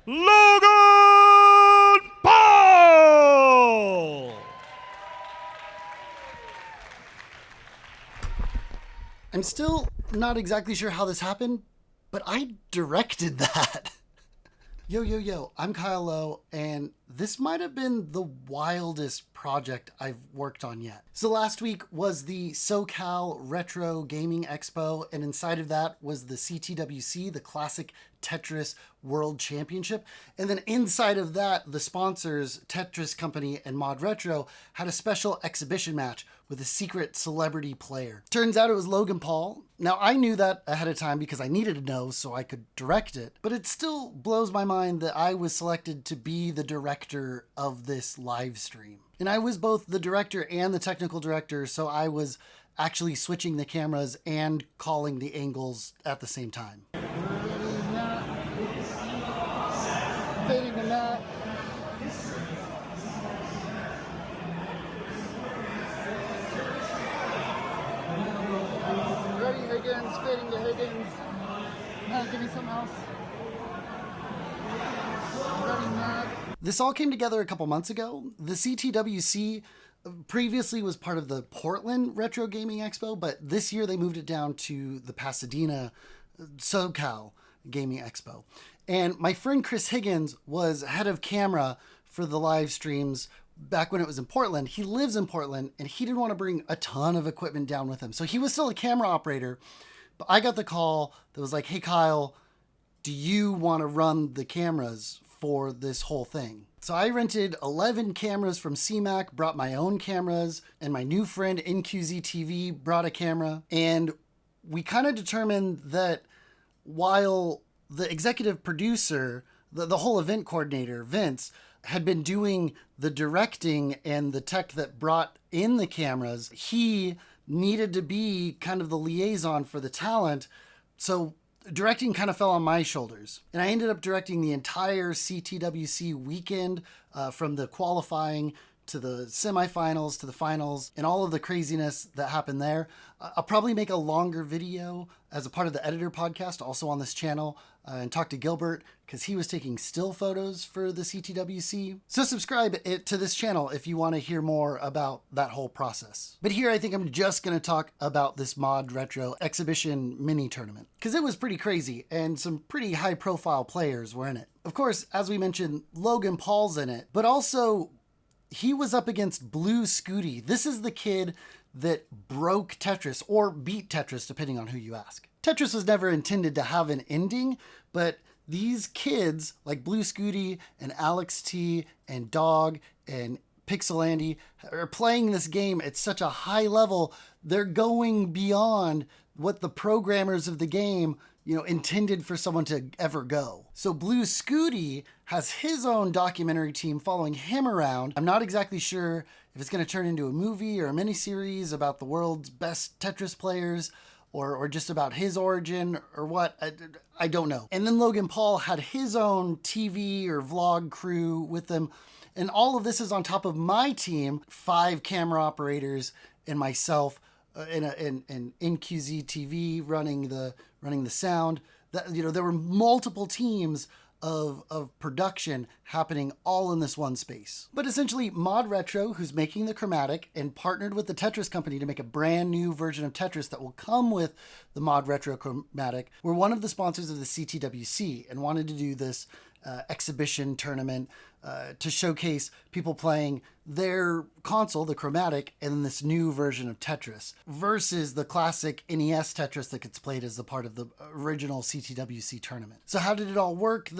Logan Paul! I'm still not exactly sure how this happened, but I directed that. Yo, I'm Kyle Lowe, and this might have been the wildest project I've worked on yet. So last week was the SoCal Retro Gaming Expo, and inside of that was the CTWC, the Classic Tetris World Championship. And then inside of that, the sponsors, Tetris Company and Mod Retro, had a special exhibition match with a secret celebrity player. Turns out it was Logan Paul. Now, I knew that ahead of time because I needed to know so I could direct it, but it still blows my mind that I was selected to be the director of this live stream. And I was both the director and the technical director, so I was actually switching the cameras and calling the angles at the same time. Fading the mat. Ready, Higgins, fading to Higgins. Give me something else. Ready, Matt. This all came together a couple months ago. The CTWC previously was part of the Portland Retro Gaming Expo, but this year they moved it down to the Pasadena SoCal Gaming Expo. And my friend Chris Higgins was head of camera for the live streams back when it was in Portland. He lives in Portland and he didn't want to bring a ton of equipment down with him. So he was still a camera operator, but I got the call that was like, hey Kyle, do you want to run the cameras for this whole thing? So I rented 11 cameras from CMAC, brought my own cameras, and my new friend NQZ TV brought a camera. And we kind of determined that while the executive producer, the whole event coordinator, Vince, had been doing the directing and the tech that brought in the cameras, he needed to be kind of the liaison for the talent. So directing kind of fell on my shoulders. And I ended up directing the entire CTWC weekend, from the qualifying to the semifinals to the finals and all of the craziness that happened there. I'll probably make a longer video as a part of the editor podcast also on this channel, and talk to Gilbert because he was taking still photos for the CTWC. So subscribe to this channel if you want to hear more about that whole process. But here I think I'm just going to talk about this Mod Retro exhibition mini tournament because it was pretty crazy and some pretty high profile players were in it. Of course, as we mentioned, Logan Paul's in it, but also he was up against Blue Scooty. This is the kid that broke Tetris, or beat Tetris, depending on who you ask. Tetris was never intended to have an ending, but these kids like Blue Scooty and Alex T and Dog and Pixel Andy are playing this game at such a high level. They're going beyond what the programmers of the game intended for someone to ever go. So Blue Scooty has his own documentary team following him around. I'm not exactly sure if it's going to turn into a movie or a miniseries about the world's best Tetris players, or just about his origin or what. I don't know. And then Logan Paul had his own TV or vlog crew with them. And all of this is on top of my team, 5 camera operators and myself, and NQZ TV running the sound. There were multiple teams of production happening all in this one space. But essentially, Mod Retro, who's making the Chromatic and partnered with the Tetris Company to make a brand new version of Tetris that will come with the Mod Retro Chromatic, were one of the sponsors of the CTWC and wanted to do this exhibition tournament to showcase people playing their console, the Chromatic, and this new version of Tetris versus the classic NES Tetris that gets played as a part of the original CTWC tournament. So how did it all work?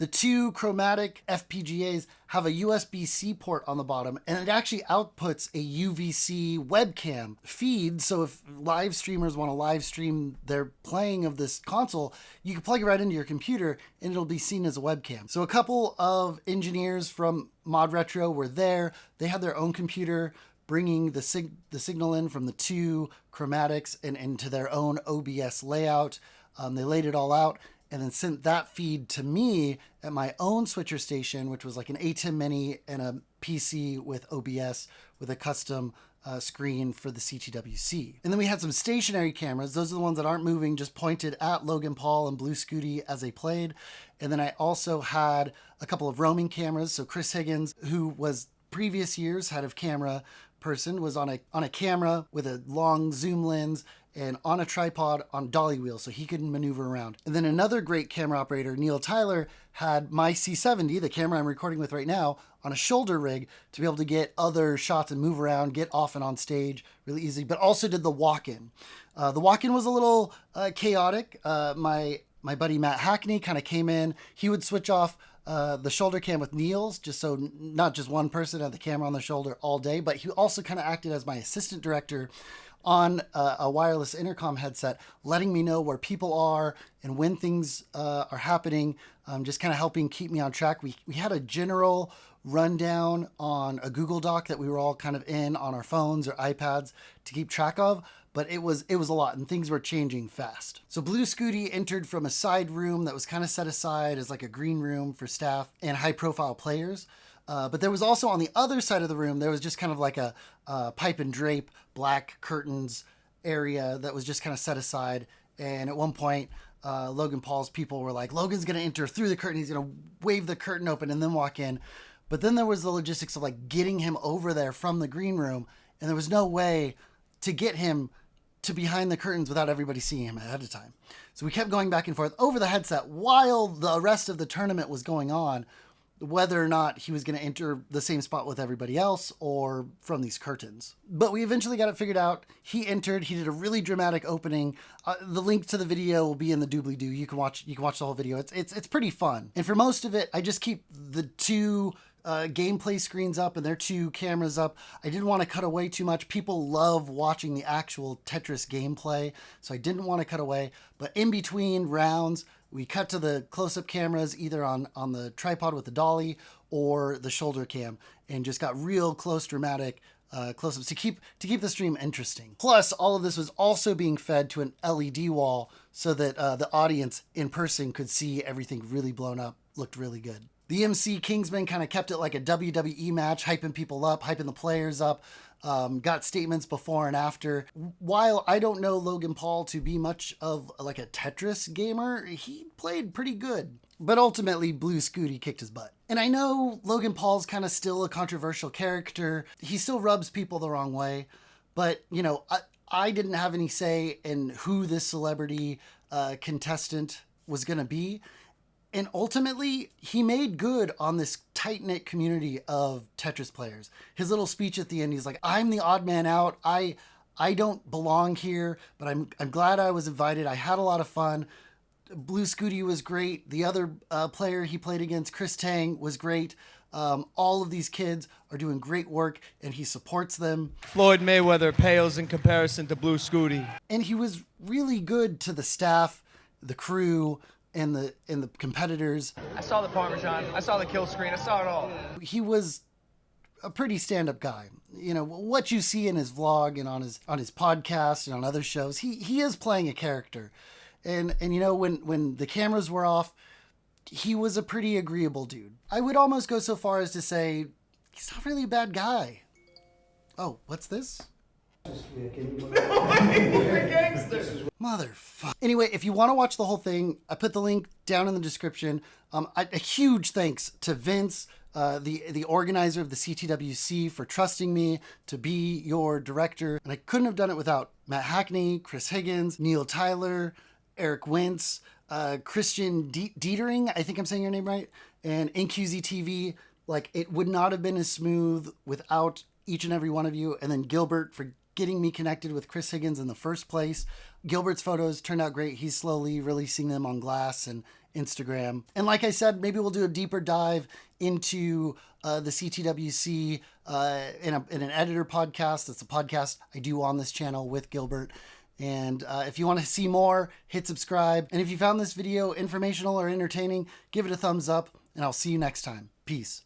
The two Chromatic FPGAs have a USB-C port on the bottom, and it actually outputs a UVC webcam feed. So if live streamers want to live stream their playing of this console, you can plug it right into your computer and it'll be seen as a webcam. So a couple of engineers from Mod Retro were there. They had their own computer bringing the signal in from the two Chromatics and into their own OBS layout. They laid it all out and then sent that feed to me at my own switcher station, which was like an ATEM Mini and a PC with OBS with a custom screen for the CTWC. And then we had some stationary cameras. Those are the ones that aren't moving, just pointed at Logan Paul and Blue Scooty as they played. And then I also had a couple of roaming cameras. So Chris Higgins, who was previous years head of camera person, was on a camera with a long zoom lens and on a tripod on dolly wheels so he could maneuver around. And then another great camera operator, Neil Tyler, had my C70, the camera I'm recording with right now, on a shoulder rig to be able to get other shots and move around, get off and on stage really easy, but also did the walk-in. The walk-in was a little chaotic. My buddy Matt Hackney kind of came in. He would switch off the shoulder cam with Neil's, just so not just one person had the camera on their shoulder all day, but he also kind of acted as my assistant director on a wireless intercom headset, letting me know where people are and when things are happening, just kind of helping keep me on track. We had a general rundown on a Google Doc that we were all kind of in on our phones or iPads to keep track of, but it was a lot and things were changing fast. So Blue Scooty entered from a side room that was kind of set aside as like a green room for staff and high profile players. But there was also on the other side of the room, there was just kind of like a pipe and drape, black curtains area that was just kind of set aside. And at one point, Logan Paul's people were like, Logan's going to enter through the curtain. He's going to wave the curtain open and then walk in. But then there was the logistics of like getting him over there from the green room. And there was no way to get him to behind the curtains without everybody seeing him ahead of time. So we kept going back and forth over the headset while the rest of the tournament was going on, whether or not he was going to enter the same spot with everybody else or from these curtains. But we eventually got it figured out. He entered. He did a really dramatic opening. The link to the video will be in the doobly-doo. You can watch the whole video. It's pretty fun. And for most of it, I just keep the two gameplay screens up and their two cameras up. I didn't want to cut away too much. People love watching the actual Tetris gameplay, so I didn't want to cut away. But in between rounds, we cut to the close-up cameras either on the tripod with the dolly or the shoulder cam and just got real close dramatic close-ups to keep the stream interesting. Plus, all of this was also being fed to an LED wall so that the audience in person could see everything really blown up, looked really good. The MC Kingsman kind of kept it like a WWE match, hyping people up, hyping the players up, got statements before and after. While I don't know Logan Paul to be much of like a Tetris gamer, he played pretty good. But ultimately, Blue Scooty kicked his butt. And I know Logan Paul's kind of still a controversial character. He still rubs people the wrong way. But, you know, I didn't have any say in who this celebrity contestant was going to be. And ultimately, he made good on this tight-knit community of Tetris players. His little speech at the end, he's like, I'm the odd man out. I don't belong here, but I'm glad I was invited. I had a lot of fun. Blue Scooty was great. The other player he played against, Chris Tang, was great. All of these kids are doing great work, and he supports them. Floyd Mayweather pales in comparison to Blue Scooty. And he was really good to the staff, the crew, and the competitors. I saw the Parmesan. I saw the kill screen. I saw it all. He was a pretty stand-up guy. You know, what you see in his vlog and on his podcast and on other shows, he is playing a character. And you know, when the cameras were off, he was a pretty agreeable dude. I would almost go so far as to say he's not really a bad guy. Oh, what's this? Motherfucker. Anyway, if you want to watch the whole thing, I put the link down in the description. A huge thanks to Vince, the organizer of the CTWC, for trusting me to be your director. And I couldn't have done it without Matt Hackney, Chris Higgins, Neil Tyler, Eric Wentz, Christian Dietering, I think I'm saying your name right, and NQZ TV. Like, it would not have been as smooth without each and every one of you. And then Gilbert for getting me connected with Chris Higgins in the first place. Gilbert's photos turned out great. He's slowly releasing them on Glass and Instagram. And like I said, maybe we'll do a deeper dive into the CTWC in an editor podcast. That's a podcast I do on this channel with Gilbert. And if you want to see more, hit subscribe. And if you found this video informational or entertaining, give it a thumbs up, and I'll see you next time. Peace.